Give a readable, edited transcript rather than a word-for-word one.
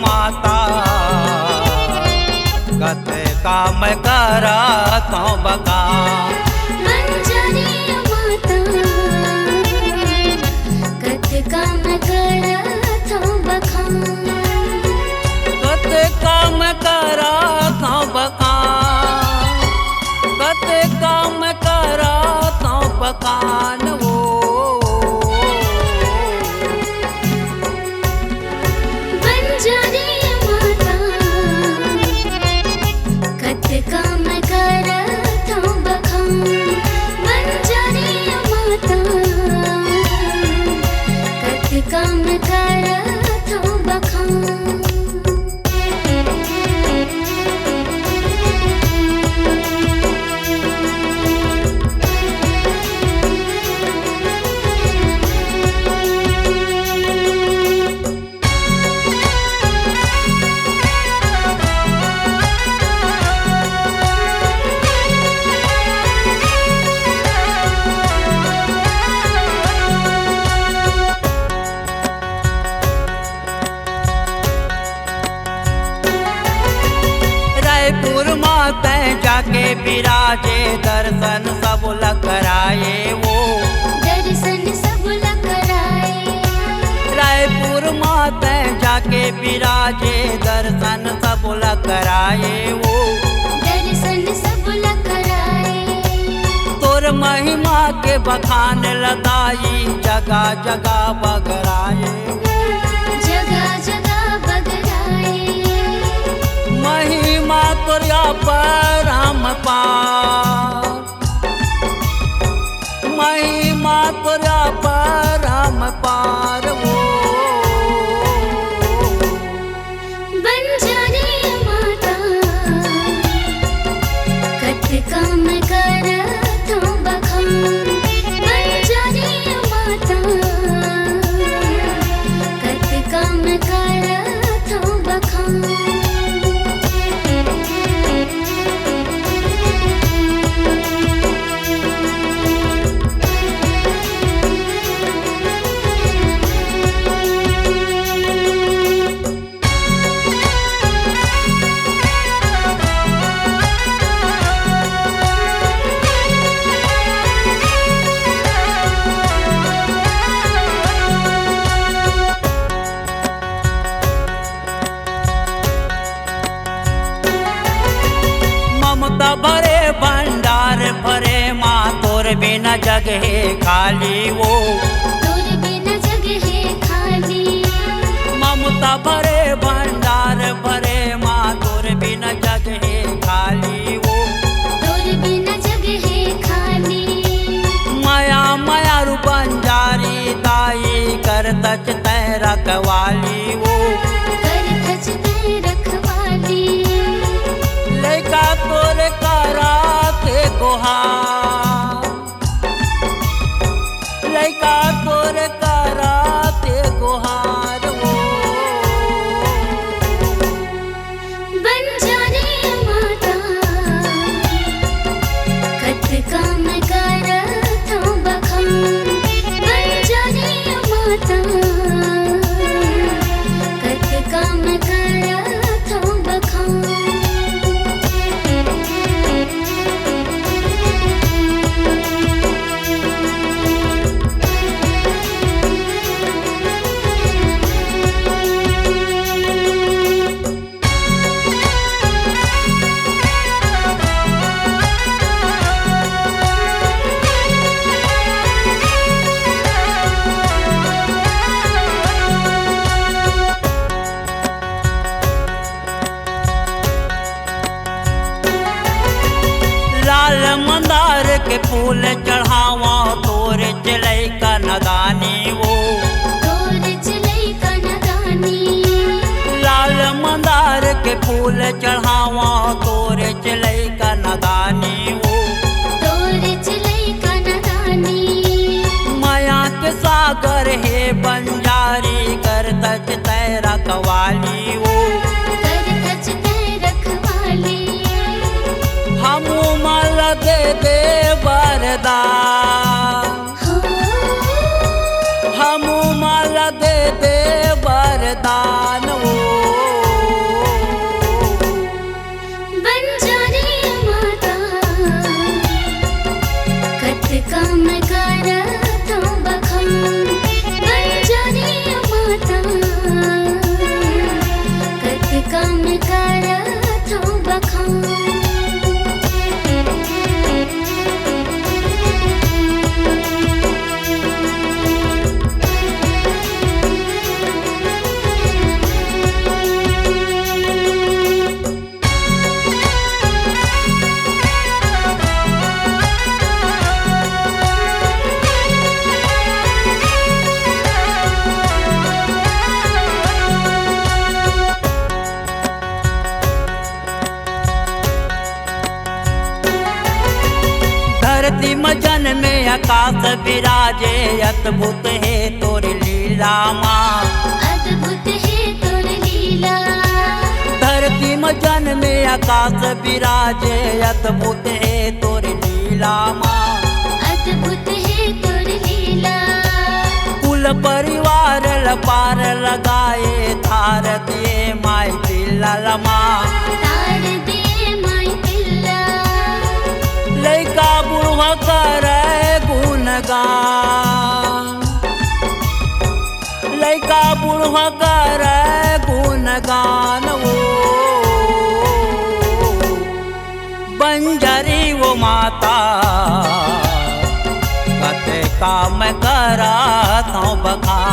माता कत काम करा तो बका मंजरी माता कत काम करा तो बका कत काम करा तो बका कत काम करा तो बकान वो मंजरी माता कत काम करा तो बका मंजरी माता कत काम करा तो बका रायपुर माते जाके विराजे दर्शन सब कराए वो दर्शन सब कराए रायपुर माते जाके विराजे दर्शन सब कराए वो दर्शन सब कराए तोर महिमा के बखान लगाई जगह जगह बगराए जगह जगह बगराए महिमा तोरिया परम पार महिमा तोरिया परम पार वो बंजारी माता कत काम करा तो बखा बंजारी माता कत काम करा तो बखा ममता भरे भंडार भरे माँ तोर बिना जगह खाली वो तोर बिना जगह खाली ममता भरे भंडार भरे माँ तोर बिना जगह खाली वो तोर बिना जगह खाली माया माया रूपंजारी ताई कर तच तय रखवाली वो कर खच ते रखवाली लैका तोर करा के गोहा लैका तोर करा के गोहार वो बंजारी माता कत काम करा तो बखा बंजारी माता कत काम करा तो बखा लाल मंदार के फूल चढ़ावा तोरे चलै का नदानी वो तोर चलै का नदानी लाल मंदार के फूल चढ़ावा तोरे चलै का नदानी वो तोर चलै का नदानी माया के सागर हे बंजारी कर तच तय रखवाली वो कर खच ते रखवाली हमू मल दे दे वरदान हो हमू मल दे दे वरदान वो आकाश विराजे अद्भुत है तोर लीला माँ अद्भुत है तोर लीला धरती में जन्मे आकाश विराजे अद्भुत है तोर लीला माँ अद्भुत है तोर लीला कुल परिवार पार लगाए थार दिए माई पिल्ला माँ तार दे माई पिल्ला लैका बुढ़वा करे गुणगान लैका बुढ़वा करे गुणगान वो बंजरी वो माता कते काम करा तो बखान